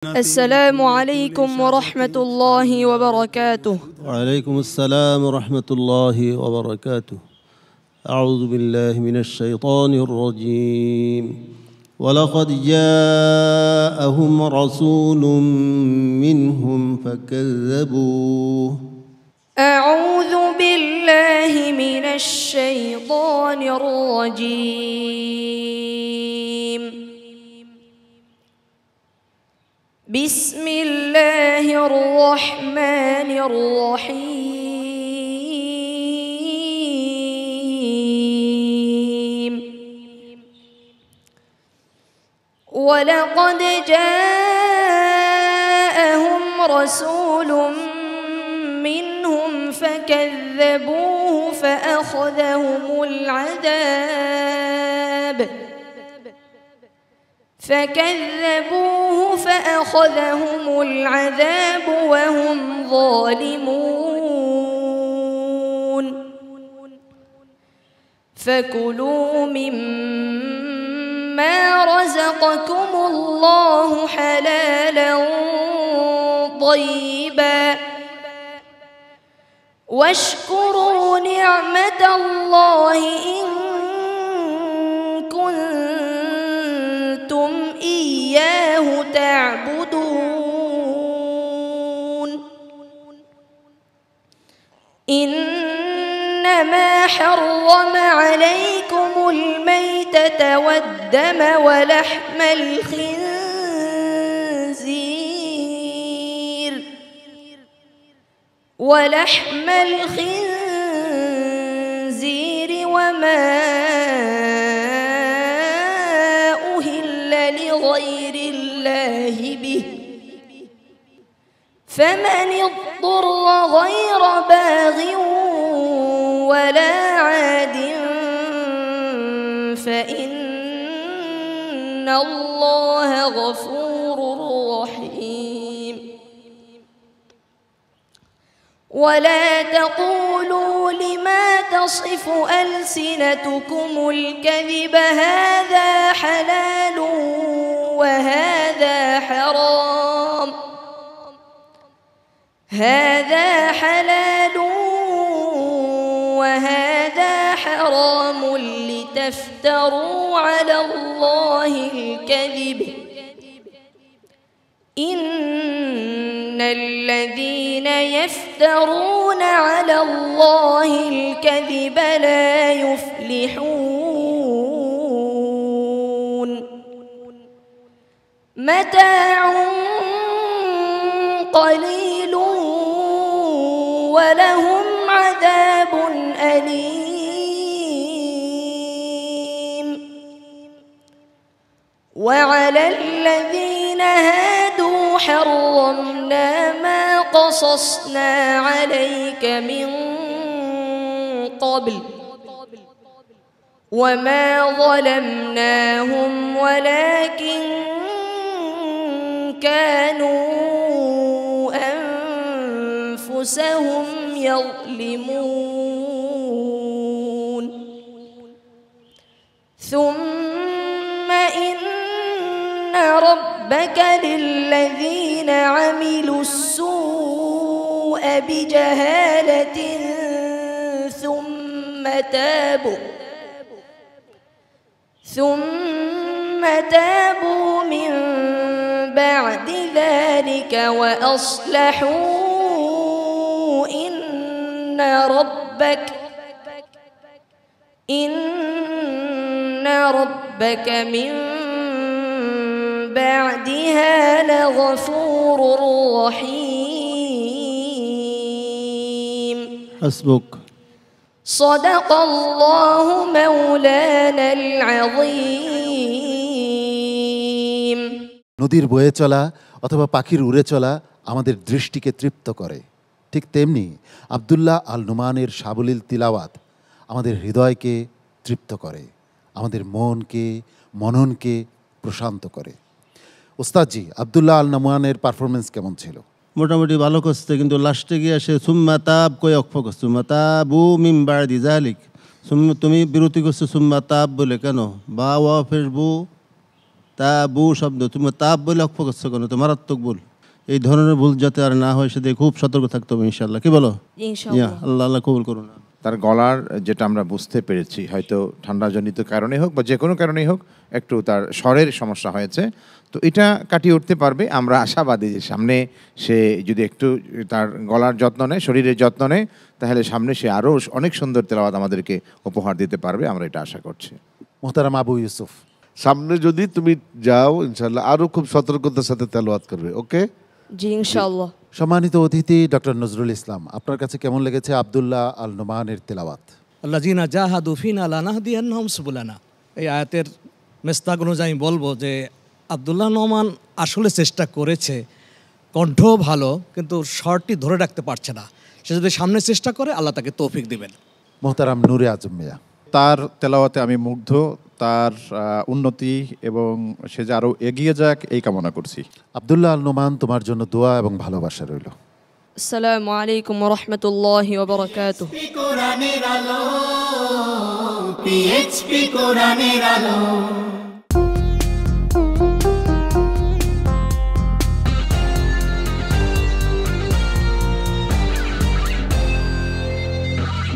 السلام عليكم ورحمة الله وبركاته. وعليكم السلام ورحمة الله وبركاته. أعوذ بالله من الشيطان الرجيم. ولقد جاءهم رسول منهم فكذبوه. أعوذ بالله من الشيطان الرجيم. بسم الله الرحمن الرحيم. ولقد جاءهم رسول منهم فكذبوه فأخذهم العذاب وهم ظالمون. فكلوا مما رزقكم الله حلالا طيبا واشكروا نعمة الله إن كنتم إياه تعبدون. إنما حرم عليكم الميتة والدم ولحم الخنزير وما أهل لغير الله به، فمن اضطر غير باغ ولا عاد فإن الله غفور رحيم. ولا تقولوا لما تصف ألسنتكم الكذب هذا حلال وهذا حرام لتفتروا على الله الكذب. إن الذين يفترون على الله الكذب لا يفلحون. متاع قليل ولهم عذاب أليم. وعلى الذين هادوا حرمنا ما قصصنا عليك من قبل وما ظلمناهم ولكن كانوا أنفسهم يظلمون. ثم إن ربك للذين عملوا السوء بجهالة ثم تابوا من بعد ذلك وأصلحوا إن ربك من بعدها لغفور رحيم. حسبك. صدق الله مولانا العظيم. নদীর বয়ে চলা অথবা পাখির উড়ে চলা আমাদের দৃষ্টিকে তৃপ্ত করে, ঠিক তেমনি আব্দুল্লাহ আল নুমানের সাবলীল তিলাওয়াত আমাদের হৃদয়কে তৃপ্ত করে, আমাদের মননকে প্রশান্ত করে। ওস্তাদজি, আব্দুল্লাহ আল নুমানের পারফরমেন্স কেমন ছিল? মোটামুটি ভালো করছে, কিন্তু লাস্টে গিয়ে সে সুম্মা তাব কই অক্ষ করছে, সুম্মা তাবু মিন বাদি যালিক। তুমি বিরতি করছো সুম্মা তাব বলে, কেন? বা ওয়া ফের বু তাবু শব্দ, তুমি তাব বলে অক্ষ করছো কেন? তো মারাত্মক ভুল। এই ধরনের ভুল যাতে আর না হয় সেদিকে খুব সতর্ক থাকতে হবে ইনশাআল্লাহ। কি বলো? ইনশাআল্লাহ। আল্লাহ আল্লাহ কবুল করুন। তার গলার যেটা আমরা বুঝতে পেরেছি, হয়তো ঠান্ডাজনিত কারণে হোক বা যে কোনো কারণেই হোক, একটু তার স্বরের সমস্যা হয়েছে। তো এটা কাটিয়ে উঠতে পারবে, আমরা আশাবাদী যে সামনে সে যদি একটু তার গলার যত্ন নেয়, শরীরের যত্ন নেয়, তাহলে সামনে সে আরও অনেক সুন্দর তেলাওয়াত আমাদেরকে উপহার দিতে পারবে, আমরা এটা আশা করছি। মোহতারাম আবু ইউসুফ, সামনে যদি তুমি যাও ইনশাল্লাহ আরো খুব সতর্কতার সাথে তেলাওয়াত করবে। ওকে, জি ইনশাআল্লাহ। সম্মানিত অতিথি ডক্টর নজরুল ইসলাম, আপনার কাছে কেমন লেগেছে আব্দুল্লাহ আল নোমানের তেলাওয়াত? আল্লাযীনা জাহাদু ফিনা লানাহদিয়ান্নাহুম সুবুলানা। এই আয়াতের মেস্তাক অনুযায়ী বলবো যে আব্দুল্লাহ নোমান আসলে চেষ্টা করেছে, কণ্ঠ ভালো, কিন্তু স্বরটি ধরে রাখতে পারছে না। সে যদি সামনে চেষ্টা করে আল্লাহ তাকে তৌফিক দিবেন। মোহতারাম নূরে আজম মিয়া, তার তেলাওয়াতে আমি মুগ্ধ, তার উন্নতি এবং সে যে আরও এগিয়ে যাক এই কামনা করছি। আব্দুল্লাহ আল নোমান, তোমার জন্য দোয়া এবং ভালোবাসা রইল। আসসালামু আলাইকুম ওয়া রাহমাতুল্লাহি ওয়া বারাকাতুহু। কোরআনের আলো, PHP কোরআনের আলো।